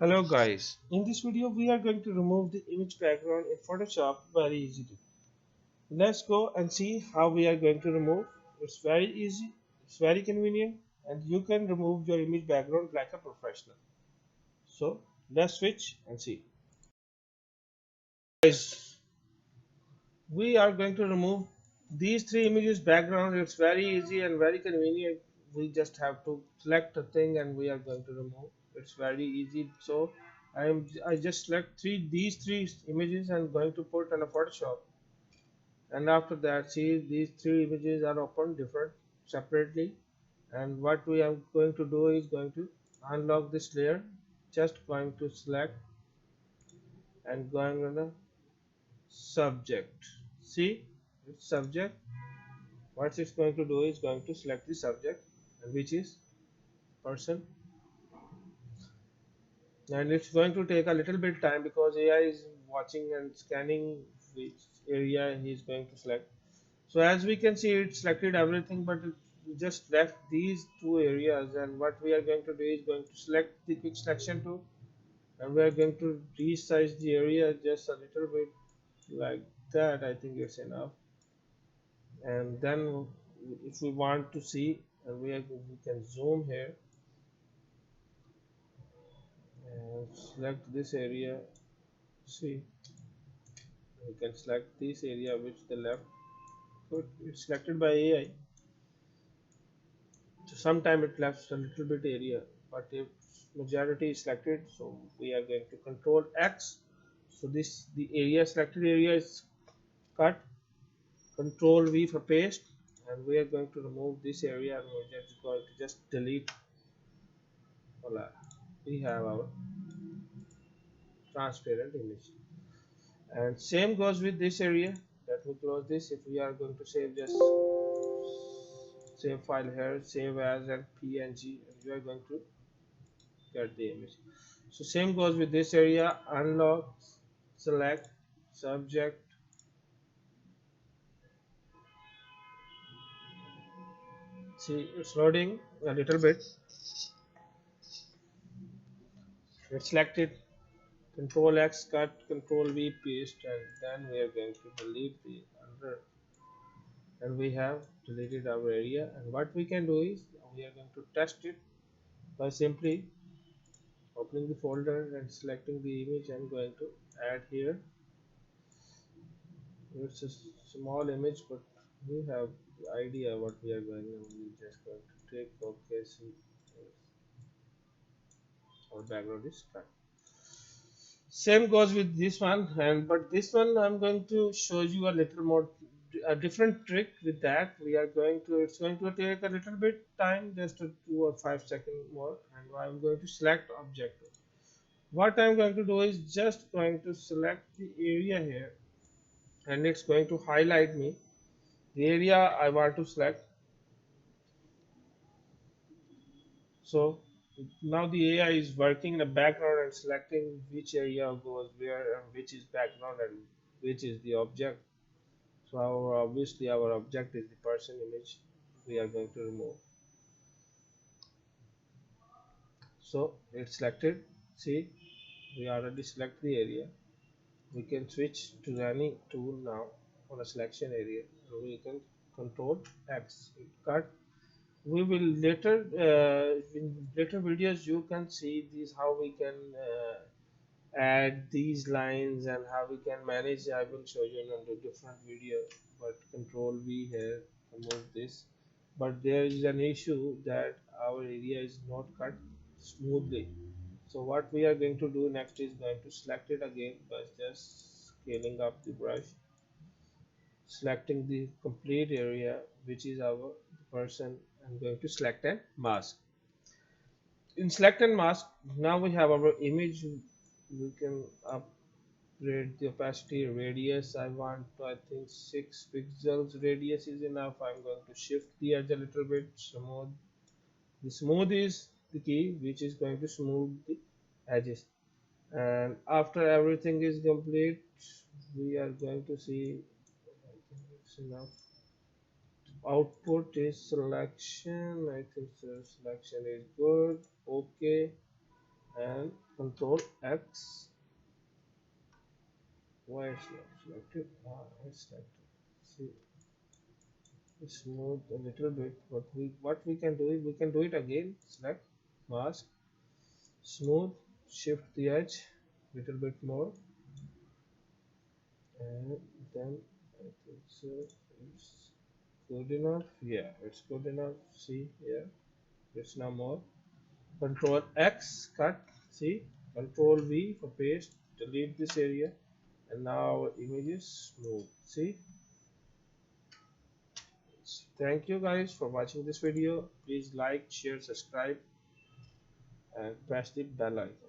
Hello guys, in this video we are going to remove the image background in Photoshop very easily. Let's go and see how we are going to remove. It's very easy, it's very convenient, and you can remove your image background like a professional. So let's switch and see. Guys, we are going to remove these three images background. It's very easy and very convenient. We just have to select a thing and we are going to remove. It's very easy. So I just select these three images and going to put on a Photoshop. And after that, see, these three images are open different separately. And what we are going to do is going to unlock this layer. Just going to select and going on the subject. See, it's subject. What it's going to do is going to select the subject, which is person, and it's going to take a little bit time because AI is watching and scanning which area he is going to select. So as we can see, it selected everything, but it just left these two areas. And what we are going to do is going to select the quick selection tool, and we are going to resize the area just a little bit like that. I think it's enough. And then if we want to see, and we can zoom here and select this area. See, we can select this area which the left, so it's selected by AI. So sometime it left a little bit area, but if majority is selected, so we are going to control X. So this the area selected area is cut. Control V for paste, and we are going to remove this area, and we're just going to just delete. Voila, we have our transparent image. And same goes with this area. Let me close this. If we are going to save, just save file here, save as and png, and you are going to get the image. So same goes with this area. Unlock, select subject. See, it's loading a little bit. It's selected. Control X, cut, Control V, paste, and then we are going to delete the under, and we have deleted our area. And what we can do is we are going to test it by simply opening the folder and selecting the image. I'm going to add here. It's a small image, but we have the idea what we are going to. We just going to take. Okay, see, our background is cut. Same goes with this one, and but this one I'm going to show you a little more a different trick with that. We are going to, it's going to take a little bit time, just a 2 or 5 second more, and I'm going to select object. What I'm going to do is just going to select the area here, and it's going to highlight me the area I want to select. So now the AI is working in the background and selecting which area goes where and which is background and which is the object. So obviously our object is the person image we are going to remove. So it's selected. See, we already select the area. We can switch to any tool now for a selection area. We can control X, cut. We will later in later videos you can see these how we can add these lines and how we can manage. I will show you in a different video, but control V here to move this. But there is an issue that our area is not cut smoothly. So what we are going to do next is going to select it again by just scaling up the brush, selecting the complete area which is our person, and going to select and mask. In select and mask, now we have our image. We can upgrade the opacity, radius. I want to, I think 6 pixels radius is enough. I'm going to shift the edge a little bit, smooth. The smooth is the key which is going to smooth the edges. And after everything is complete, we are going to see, I think it's enough. Output is selection. I think so. Selection is good. Okay, and Control X. Why it's not selected? Ah, it's selected. See, smooth a little bit. What we can do is we can do it again. Select mask, smooth, shift the edge little bit more, and then I think so. It's good enough. Yeah, it's good enough. See here, it's now more. Control X, cut. See, Control V for paste. Delete this area, and now our image is smooth. See. Thank you guys for watching this video. Please like, share, subscribe, and press the bell icon.